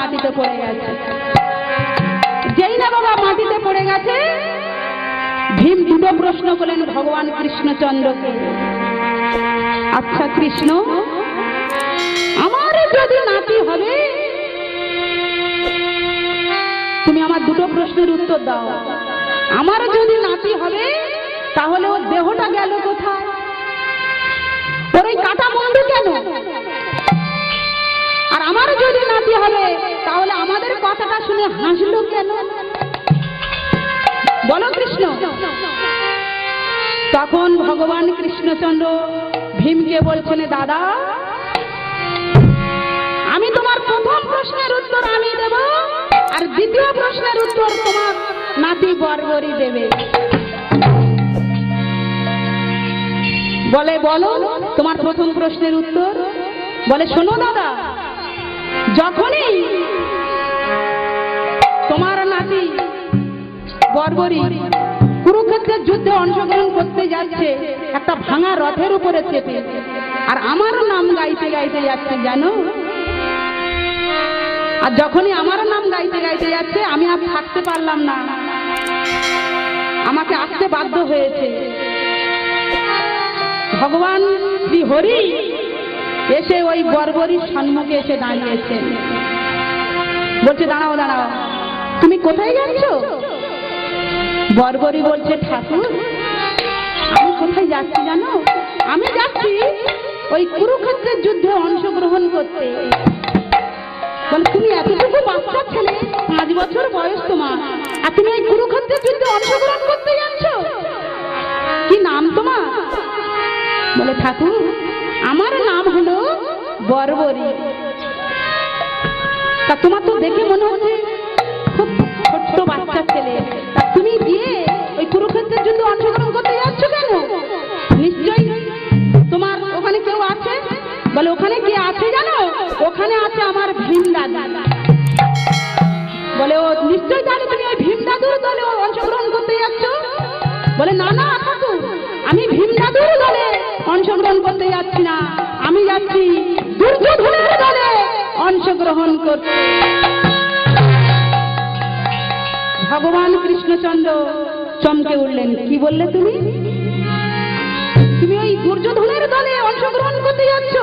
মাটিতে পড়ে গেছে। যেই না বাবা মাটিতে পড়ে গেছে, ভীম দুটো প্রশ্ন করলেন ভগবান কৃষ্ণচন্দ্রকে। আচ্ছা কৃষ্ণ, আমার যদি নাতি হবে, তুমি আমার দুটো প্রশ্নের উত্তর দাও। আমার যদি নাতি হবে তাহলে ওর দেহটা গেল কোথায়? ওর এই কাটা বন্ধু কেন? আর আমার যদি নাতি হবে তাহলে আমাদের কথাটা শুনে হাসলো কেন? বলো কৃষ্ণ। তখন ভগবান কৃষ্ণচন্দ্র ভীমকে বলছেন, দাদা আমি তোমার প্রথম প্রশ্নের উত্তর আমি দেব, আর দ্বিতীয় প্রশ্নের উত্তর তোমার নাতি বর্বরী দেবে। বলে বলো তোমার প্রথম প্রশ্নের উত্তর। বলে শোনো দাদা, যখনই তোমার নাতি বর্বরী কুরুক্ষেত্রের যুদ্ধে অংশগ্রহণ করতে যাচ্ছে একটা ভাঙা রথের উপরে চেপে, আর আমার নাম গাইতে গাইতে যাচ্ছে জানো, আর যখনই আমার নাম গাইতে গাইতে যাচ্ছে আমি আর থাকতে পারলাম না, আমাকে আসতে বাধ্য হয়েছে। ভগবান শ্রী হরি এসে ওই বর্বরীর সম্মুখে এসে দাঁড়িয়েছে। বলছে দাঁড়াও দাঁড়াও, তুমি কোথায় যাচ্ছ? বর্বরী বলছে ঠাকুর আমি কোথায় যাচ্ছি জানো? আমি যাচ্ছি ওই কুরুক্ষেত্রের যুদ্ধে অংশগ্রহণ করতে। বলে তুমি এতটুকু বাচ্চা ছেলে, 5 বছর বয়স তোমার, আর তুমি এই কুরুক্ষেত্রের যুদ্ধে অংশগ্রহণ করতে যাচ্ছ? কি নাম তোমার? বলে ঠাকুর আমার নাম হলো বর্বরী। তা তোমার তো দেখে মনে হচ্ছে খুব ছোট্ট বাচ্চা ছেলে, তা তুমি গিয়ে ওই কুরুক্ষেত্রের যুদ্ধে অংশগ্রহণ করতে যাচ্ছ কেন? নিশ্চয়ই তোমার ওখানে কেউ আছে। বলে ওখানে কে আছে জানো? ওখানে আছে আমার ভীম দাদা। বলে ও নিশ্চয়ই জানো তুমি ওই ভীম দাদুর দলে অংশগ্রহণ করতে যাচ্ছ? বলে না না ঠাকুর, আমি ভীম দাদুর দলে অংশগ্রহণ করতে যাচ্ছি না, আমি যাচ্ছি দুর্যোধনের দলে অংশগ্রহণ করতে। ভগবান কৃষ্ণচন্দ্র চমকে উঠলেন। কি বললে তুমি? তুমি ওই দুর্যোধনের দলে অংশগ্রহণ করতে যাচ্ছ?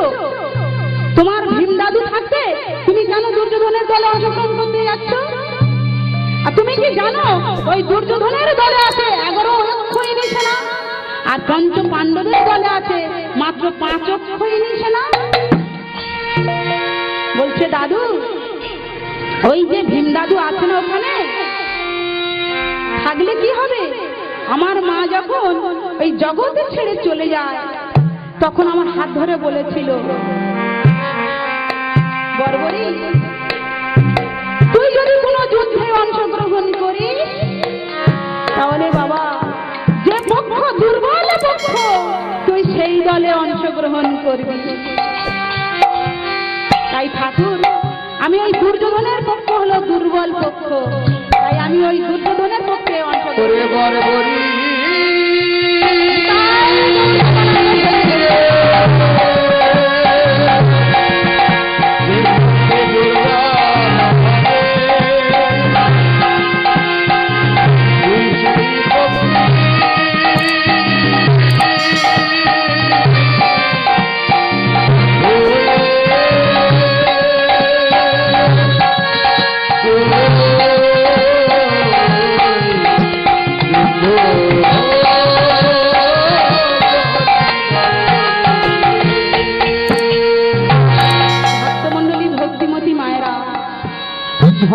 তোমার ভীম দাদু থাকতে তুমি কেন দুর্যোধনের দলে অংশগ্রহণ করতে যাচ্ছ? আর তুমি কি জানো ওই দুর্যোধনের দলে আছে 11 অক্ষয়িনী সেনা, আর পঞ্চ পাণ্ডবের দলে আছে মাত্র 5 অক্ষয়িনী সেনা? বলছে দাদু ওই যে ভীম দাদু আছে না ওখানে থাকলে কি হবে? আমার মা যখন ওই জগতে ছেড়ে চলে যায় তখন আমার হাত ধরে বলেছিল, বর্বরী তুই যদি কোনো যুদ্ধে অংশগ্রহণ করিস তাহলে বাবা যে পক্ষ দুর্বল পক্ষ তুই সেই দলে অংশগ্রহণ করবি। তাই ঠাকুর আমি ওই দুর্যোধনের পক্ষ হলো দুর্বল পক্ষ, তাই আমি ওই দুর্যোধনের পক্ষে অংশগ্রহণ করব।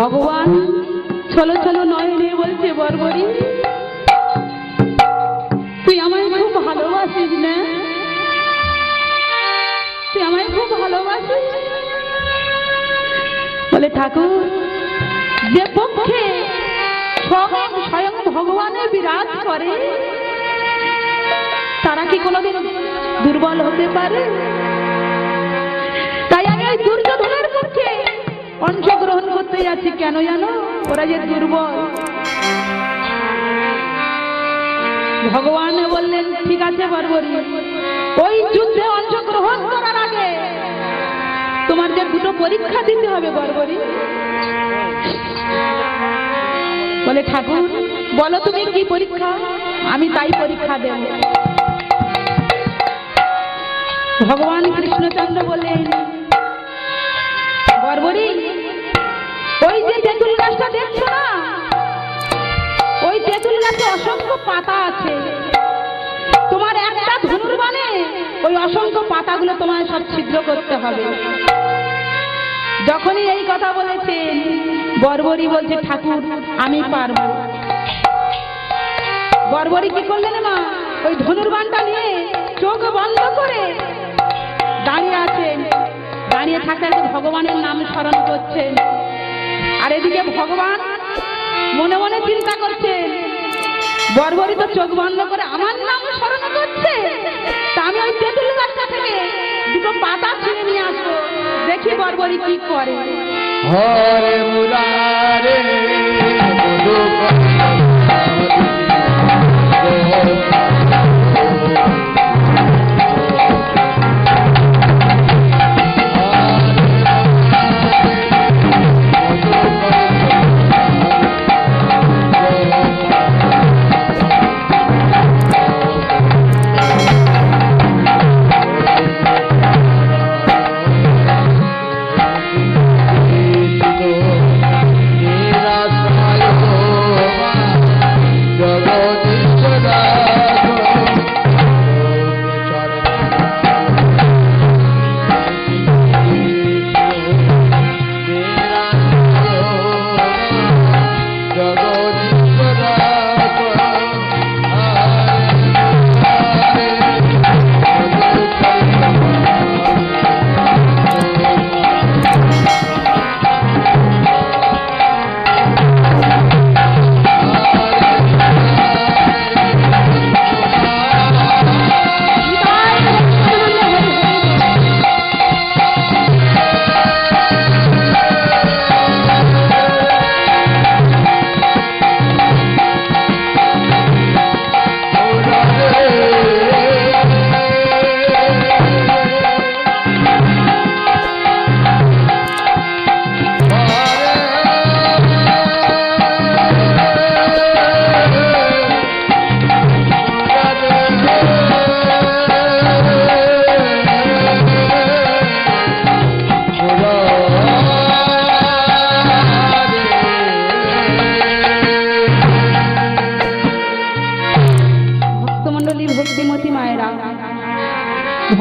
ভগবান ছলো ছলো নয়নে বলছে, বর্বরী তুই আমায় খুব ভালোবাসিস না? তুই আমায় খুব ভালোবাসিস? বলে ঠাকুর যে পক্ষে স্বয়ং ভগবানে বিরাজ করে তারা কি কোনোদিন দুর্বল হতে পারে? তাই আমি ওই দুর্যোধনের পক্ষে অংশগ্রহণ করতে যাচ্ছি। কেন জানো? ওরা যে দুর্বল। ভগবান বললেন ঠিক আছে বর্বরী, ওই যুদ্ধে অংশগ্রহণ করার আগে তোমার যে দুটো পরীক্ষা দিতে হবে বর্বরী, বলে ঠাকুর বলো তুমি কি পরীক্ষা, আমি তাই পরীক্ষা দেব। ভগবান কৃষ্ণচন্দ্র বললেন বর্বরী, ওই যে তেঁতুল গাছটা দেখছো না, ওই তেঁতুল গাছে অসংখ্য পাতা আছে। তোমার একটা ধনুর্বাণে ওই অসংখ্য পাতাগুলো তোমায় সব ছিদ্র করতে হবে। যখনই এই কথা বলেছেন বর্বরী বলছে ঠাকুর আমি পারবো। বর্বরী কি করলেন মা, ওই ধনুর্বাণটা নিয়ে চোখ বন্ধ করে দাঁড়িয়ে আছেন। দাঁড়িয়ে থাকতে ভগবানের নাম স্মরণ করছেন, আর এদিকে ভগবান মনে মনে চিন্তা করছেন বর্বরী তো চোখ বন্ধ করে আমার নাম স্মরণ করছে, তা আমি ওই তেঁতুল গাছটা থেকে দুটো পাতা ছিঁড়ে নিয়ে আসবো, দেখি বর্বরী কি করে। হরে মুরারে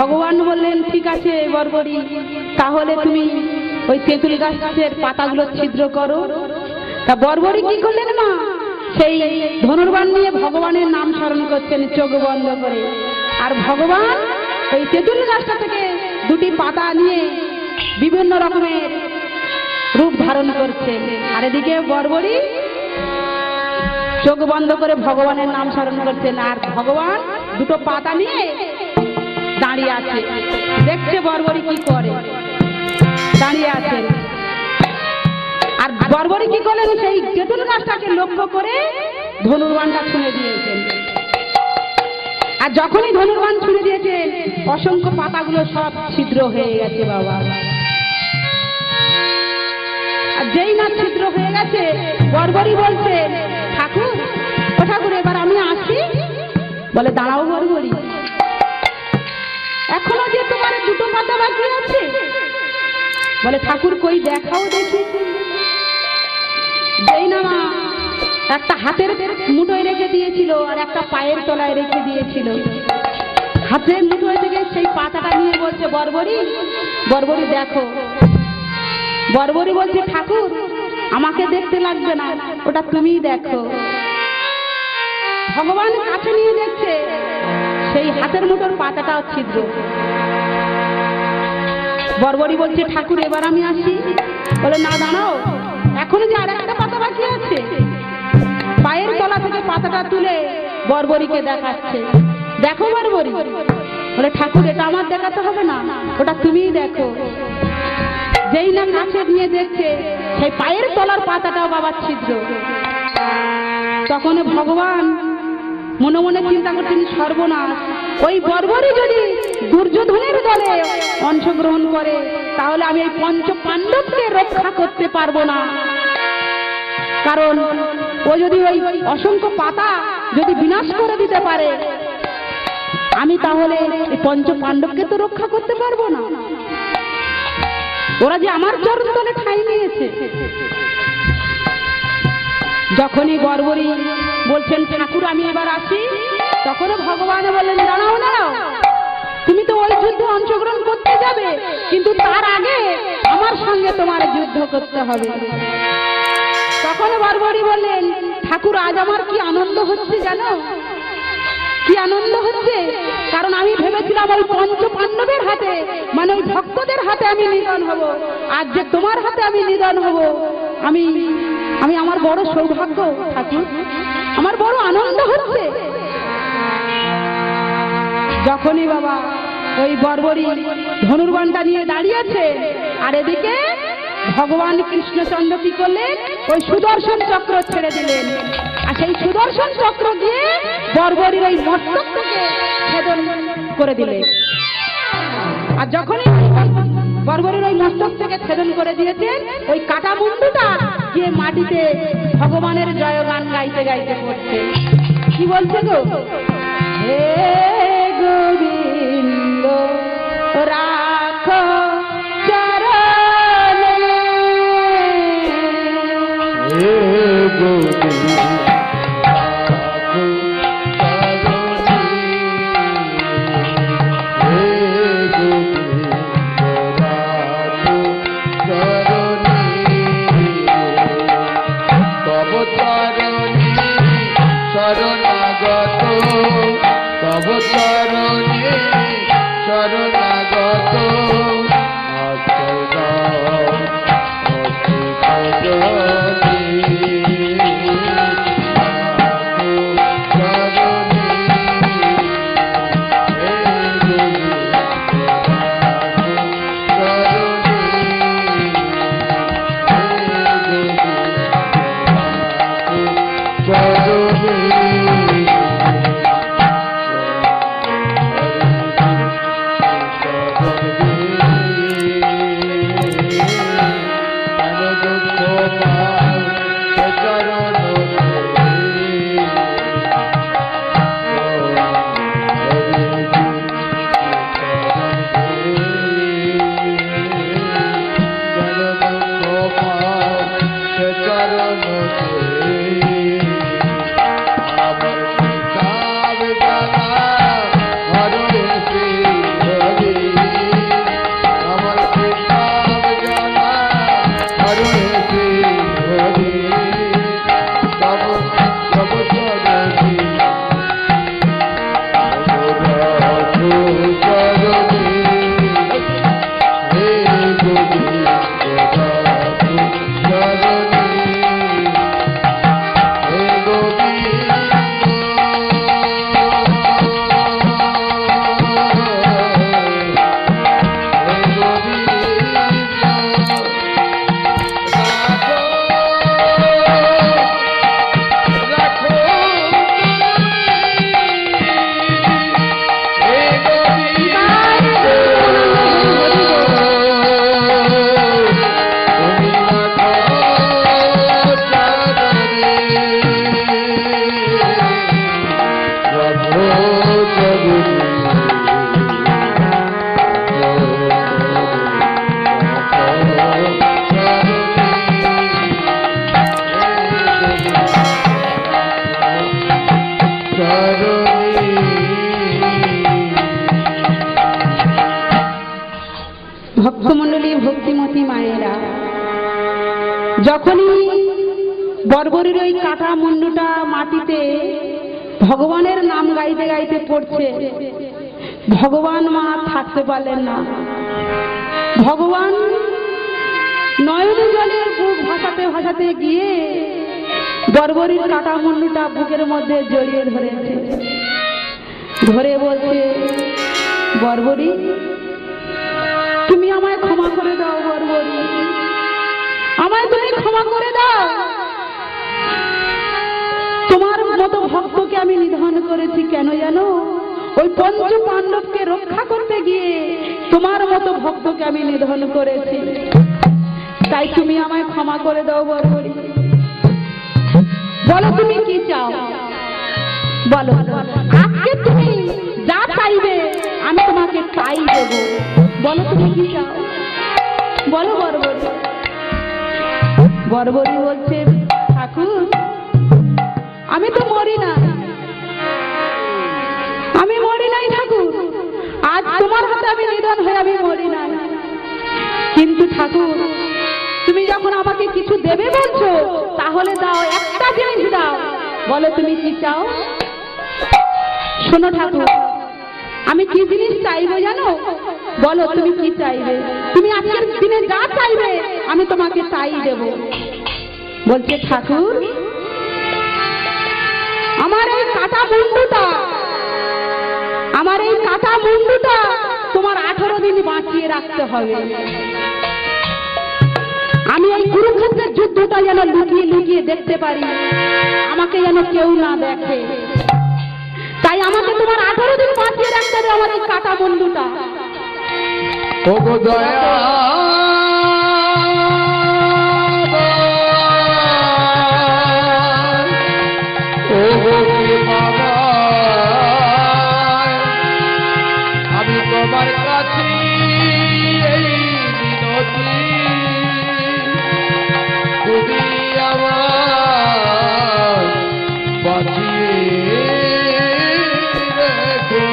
ভগবান বললেন ঠিক আছে বর্বরী, তাহলে তুমি ওই তেঁতুল গাছের পাতাগুলো ছিদ্র করো। তা বর্বরী কি করলেন মা, সেই ধনুর্বাণ নিয়ে ভগবানের নাম স্মরণ করছেন চোখ বন্ধ করে, আর ভগবান ওই তেঁতুল গাছটা থেকে দুটি পাতা নিয়ে বিভিন্ন রকমের রূপ ধারণ করছে, আর এদিকে বর্বরী চোখ বন্ধ করে ভগবানের নাম স্মরণ করছেন, আর ভগবান দুটো পাতা নিয়ে দাঁড়িয়ে আছে, দেখছে বর্বরী কি করে, দাঁড়িয়ে আছেন। আর বর্বরী কি করলেন, সেই তেঁতুল গাছটাকে লক্ষ্য করে ধনুর্বাণটা ছুঁড়ে দিয়েছেন, আর যখনই ধনুর্বাণ ছুঁড়ে দিয়েছে অসংখ্য পাতাগুলো সব ছিদ্র হয়ে গেছে বাবা। আর যেই না ছিদ্র হয়ে গেছে বর্বরী বলছে ঠাকুর, ও ঠাকুর এবার আমি আসি। বলে দাঁড়াও বর্বরী, এখনো যে তোমার দুটো পাতা বাকি আছে। বলে ঠাকুর কই দেখাও দেখি। যেই না মা একটা হাতের মুঠোয় রেখে দিয়েছিল আর একটা পায়ের তলায় রেখে দিয়েছিল, হাতের মুঠোয় থেকে সেই পাতাটা নিয়ে বলছে বর্বরী, বর্বরী দেখো। বর্বরী বলছে ঠাকুর আমাকে দেখতে লাগবে না, ওটা তুমিই দেখো। ভগবান কাছে নিয়ে দেখছে সেই হাতের মুঠোর পাতাটাও ছিদ্র। বর্বরী বলছে ঠাকুর এবার আমি আসি। বলে না দাঁড়াও, এখনো যে আর একটা পাতা বাকি আছে। পায়ের তলা থেকে পাতাটা তুলে বর্বরীকে দেখাচ্ছে, দেখো বর্বরী। বলে ঠাকুর এটা আমার দেখাতে হবে না, ওটা তুমিই দেখো। যেই না কাছে নিয়ে দেখছে সেই পায়ের তলার পাতাটাও বাবার ছিদ্র। তখন ভগবান মনে মনে চিন্তা করছেন সর্বনাশ, ওই বর্বরী যদি দুর্যোধনের দলে অংশগ্রহণ করে তাহলে আমি এই পঞ্চ পাণ্ডবকে রক্ষা করতে পারবো না, কারণ ও যদি ওই অসংখ্য পাতা যদি বিনাশ করে দিতে পারে, আমি তাহলে এই পঞ্চ পাণ্ডবকে তো রক্ষা করতে পারবো না। ওরা যে আমার চরণ তলে ঠাঁই নিয়েছে। যখনই বর্বরী বলছেন ঠাকুর আমি এবার আসি, তখনও ভগবান বললেন দাঁড়াও দাঁড়াও, তুমি তো ওই যুদ্ধে অংশগ্রহণ করতে যাবে, কিন্তু তার আগে আমার সঙ্গে তোমার যুদ্ধ করতে হবে। তখন বর্বরী বললেন ঠাকুর আজ আমার কি আনন্দ হচ্ছে জানো, কি আনন্দ হচ্ছে, কারণ আমি ভেবেছিলাম ওই পঞ্চ পাণ্ডবের হাতে, মানে ওই ভক্তদের হাতে আমি নিধন হব, আজ যে তোমার হাতে আমি নিধন হব, আমি আমি আমার বড় সৌভাগ্য ঠাকুর, আমার বড় আনন্দ হচ্ছে। যখনই বাবা ওই বর্বরী ধনুর্বাণটা নিয়ে দাঁড়িয়েছে, আর এদিকে ভগবান কৃষ্ণচন্দ্র কি করলেন, ওই সুদর্শন চক্র ছেড়ে দিলেন, আর সেই সুদর্শন চক্র দিয়ে বর্বরীর ওই মস্তক থেকে ছেদন করে দিলেন। আর যখনই বর্বরীর ওই মস্তক থেকে ছেদন করে দিয়েছেন, ওই কাটা মুন্ডুটা গিয়ে মাটিতে ভগবানের জয়গান গাইতে গাইতে পড়ছে। কি বলছে গো, হে গোবিন্দ রাখো চরণে, হে গোবিন্দ শরণাগত, তব চরণে শরণাগত, আশ্রয় দাও ভক্তমণ্ডলী ভক্তিমতী মায়েরা, যখনই বর্বরীর ওই কাটা মুন্ডুটা মাটিতে ভগবানের নাম গাইতে গাইতে পড়ছে, ভগবান মা থাকতে পারলেন না। ভগবান নয়ন জলের বুক ভাসাতে ভাসাতে গিয়ে বর্বরীর কাটা মুন্ডুটা বুকের মধ্যে জড়িয়ে ধরেছে, ধরে বলছে বর্বরী তুমি আমায় ক্ষমা করে দাও, বর্বরী আমায় তুমি ক্ষমা করে দাও, তোমার মতো ভক্তকে আমি নিধন করেছি কেন জানো, ওই পঞ্চ পাণ্ডবকে রক্ষা করতে গিয়ে তোমার মতো ভক্তকে আমি নিধন করেছি, তাই তুমি আমায় ক্ষমা করে দাও বর্বরী। বলো তুমি কি চাও, বলো। আজকে তুমি যা চাইবে আমি তোমাকে তাই দেব। বলো তুমি কি চাও, বলো বর্বরী। বর্বরী বলছে, ঠাকুর আমি তো মরি না, আমি মরি নাই ঠাকুর, আজ তোমার হাতে আমি নিধন হয়ে আমি মরি নাই। কিন্তু ঠাকুর তুমি যখন আমাকে কিছু দেবে বলছো, তাহলে দাও, একটা জিনিস দাও। বলো তুমি কি চাও। শোনো ঠাকুর, আমি কি জিনিস চাইবো জানো, বলো তুমি কি চাইবে। তুমি আজকের দিনে যা চাইবে আমি তোমাকে তাই দেব। বলছে, ঠাকুর আমার এই কাটা মুন্ডুটা, আমার এই কাটা মুন্ডুটা তোমার 18 দিন বাঁচিয়ে রাখতে হবে। আমি এই কুরুক্ষেত্রের যুদ্ধটা যেন লুকিয়ে লুকিয়ে দেখতে পারি, আমাকে যেন কেউ না দেখে। তাই আমাকে তোমার 18 দিন বাঁচিয়ে রাখতে হবে আমার এই কাটা মুন্ডুটা। ও গো দয়া ও গো বাবা, আমি তোমার কাছে এই মিনতি, তুমি আমার বাঁচিয়ে রেখো।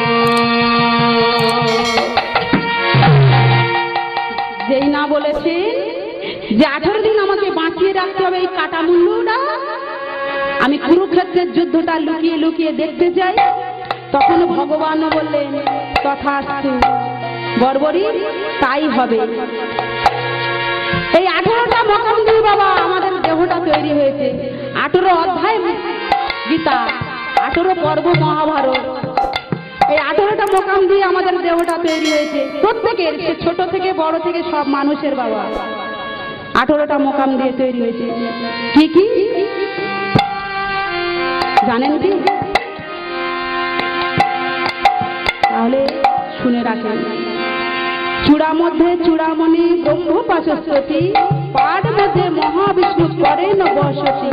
যেই না বলেছে যে 18 দিন আমাকে বাঁচিয়ে রাখতে হবে এই কাটা মুন্ডুটা, আমি কুরুক্ষেত্রের যুদ্ধটা লুকিয়ে লুকিয়ে দেখতে চাই, তখন ভগবান বললেন, তথাস্তু বর্বরী, তাই হবে। এই 18টা মকাম দিয়ে বাবা আমাদের দেহটা তৈরি হয়েছে। 18 অধ্যায় গীতা, 18 পর্ব মহাভারত, এই 18টা মকাম দিয়ে আমাদের দেহটা তৈরি হয়েছে। প্রত্যেকের, সে ছোট থেকে বড় থেকে সব মানুষের বাবা 18টা মকাম দিয়ে তৈরি হয়েছে। কি কি জানেন কি? তাহলে শুনে রাখেন। চূড়া মধ্যে চূড়ামণি ব্রহ্ম পাশস্পতি, পাঠ মধ্যে মহাবিষ্ণু করেন বসতি,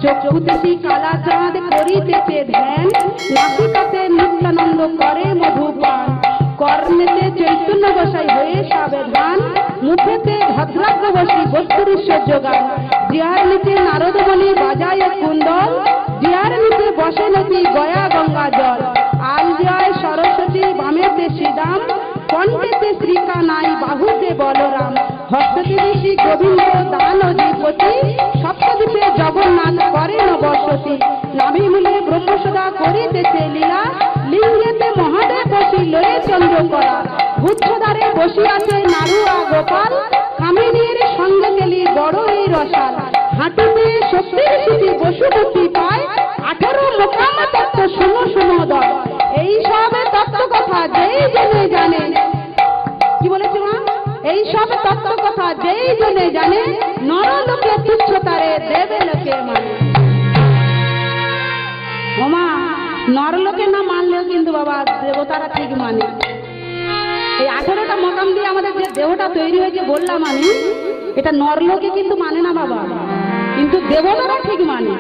চক্ষুতেছি কালা চাঁদ করিতেছে ধ্যান, নাসিকাতে নিত্যানন্দ করে মধুপান, কর্ণেতে চৈতন্য গোসাই হয়ে সাবধান, মুখেতে ভদ্রাগ্য বসি বস্তুরীশ্বর যোগান, জিহার নিচে নারদমণি বাজায় কুন্দল, জিহার নিচে বসে নদী গয়া গঙ্গা জল, আল জয় সরস্বতী বামেতে শ্রীরাম, কণ্ঠেতে শ্রীকানাই বাহুতে বলরাম, হস্ততে ঋষি গোবিন্দ দান অধিপতি, সপ্তদ্বীপে জগন্নাথ করেন বসতি, নাভিমূলে ব্রহ্মসদা করিতেছে লীলা, লিঙ্গেতে মহাদেব বসি লয়ে চন্দ্র করা, গুচ্ছদারে বসিয়াছে নাড়ুয়া গোপাল, কামিনীর সঙ্গে গেলি বড় এই রসাল, হাঁটুতে শক্তির সুতি বসুমতি পায়, 18 মোকাম তত্ত্ব শুনো শুনো দল। এই সব তত্ত্ব কথা যেই জনে জানে, কি বলেছে মা? এই সব তত্ত্ব কথা যেই জনে জানে, নরলোকে তুচ্ছ তারে দেবে লোকে মানে। ওমা, নরলোকে না মানলেও কিন্তু বাবা দেবতারা ঠিক মানে। এই 18টা মকাম দিয়ে আমাদের যে দেহটা তৈরি হয়েছে বললাম আমি, এটা নরলোকে কিন্তু মানে না বাবা, কিন্তু দেবতারা ঠিক মানে।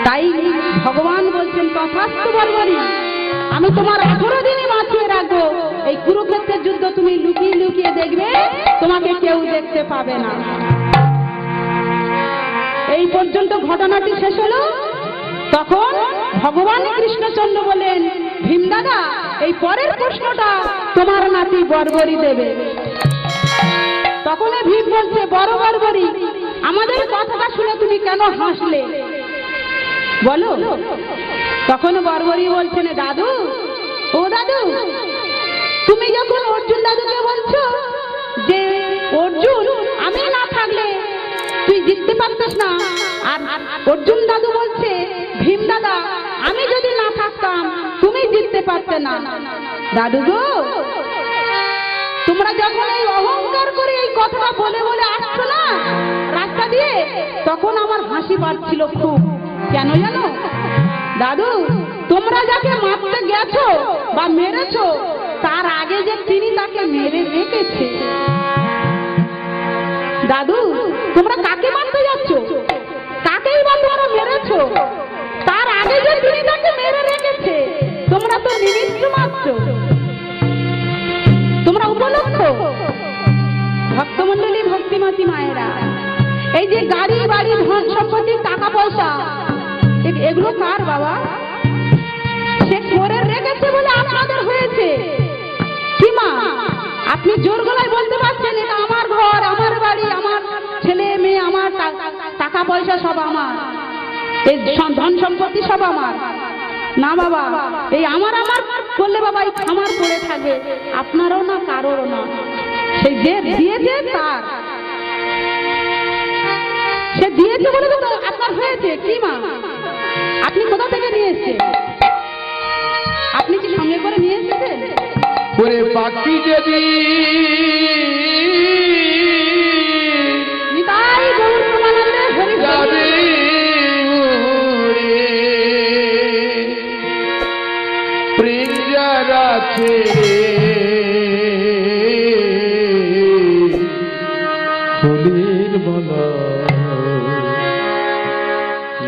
তাই ভগবান বলছেন, তথাস্তু বর্বরী, আমি তোমার 18 দিনই বাঁচিয়ে রাখবো। এই কুরুক্ষেত্রের যুদ্ধ তুমি লুকিয়ে লুকিয়ে দেখবে, তোমাকে কেউ দেখতে পাবে না। এই পর্যন্ত ঘটনাটি শেষ হলো। তখন ভগবান কৃষ্ণচন্দ্র বলেন, ভীম দাদা, এই পরের প্রশ্নটা তোমার নাতি বর্বরী দেবে। তখন ভীম বলছে, বড় বর্বরী, আমাদের কথাটা শুনে তুমি কেন হাসলে বলো। তখন বর্বরী বলছেন, দাদু, ও দাদু, তুমি যখন অর্জুন দাদুকে বলছো যে অর্জুন আমি না থাকলে তুই জিততে পারতিস না, আর অর্জুন দাদু বলছে, ভীম দাদা, আমি যদি না থাকতাম তুমি জিততে পারতে না। দাদু গো, তোমরা যখন এই অহংকার করে এই কথাটা বলে বলে আসছো না রাস্তা দিয়ে, তখন আমার হাসি পাচ্ছিল খুব। কেন জানো দাদু, তোমরা যাকে মারতে গেছো বা মেরেছো, তার আগে যে তিনি তাকে মেরে রেখেছে। দাদু, তোমরা কাকে মারতে যাচ্ছ? কাকে তো নিমিত্ত মাত্র, তোমরা উপলক্ষ। ভক্তমণ্ডলী, ভক্তিমতী মায়েরা, এই যে গাড়ি বাড়ি ধন সম্পত্তি টাকা পয়সা এগুলো কার বাবা? সে করে রেখেছে বলে আপনাদের হয়েছে। কি মা, আপনি জোর গলায় বলতে পারছেন এটা আমার ঘর, আমার বাড়ি, আমার ছেলে মেয়ে, আমার টাকা পয়সা সব আমার, এই ধন সম্পত্তি সব আমার? না বাবা, এই আমার আমার করলে বাবা এই আমার পড়ে থাকবে, আপনারও না কারোরও না। সেই যে দিয়েছে তার, সে দিয়েছে বলে তো আপনার হয়েছে। কি মা, আপনি কোথা থেকে নিয়ে এসেছেন? আপনি কি সঙ্গে করে নিয়ে এসেছেন? ওরে বাকি যদি নিতাই গৌর প্রেমানন্দে হরি যাবে উড়ে, প্রেম যারা ছেড়ে ফুলের মালা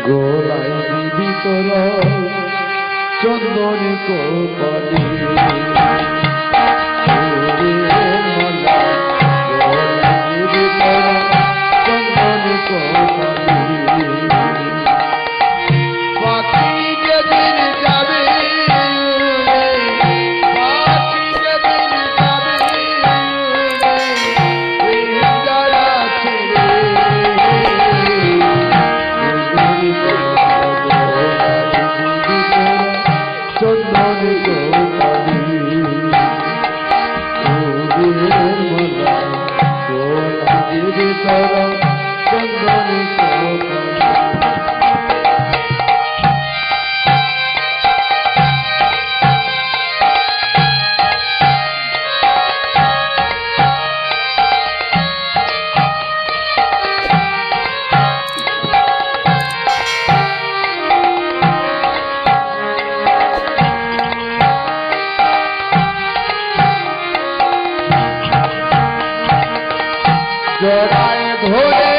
গোলায় দিবি তোরা চন্দন কপালে, ফুলের মালা গোলায় দিবি তোরা চন্দন কপালে। পাখি যেদিন যাবে উড়ে, পাখি যেদিন যাবে উড়ে, প্রেম যারা ছেড়ে চন্দন গোপালী, মালা গোলাপের তরা চন্দন গোপালী। জড়ায় ধরে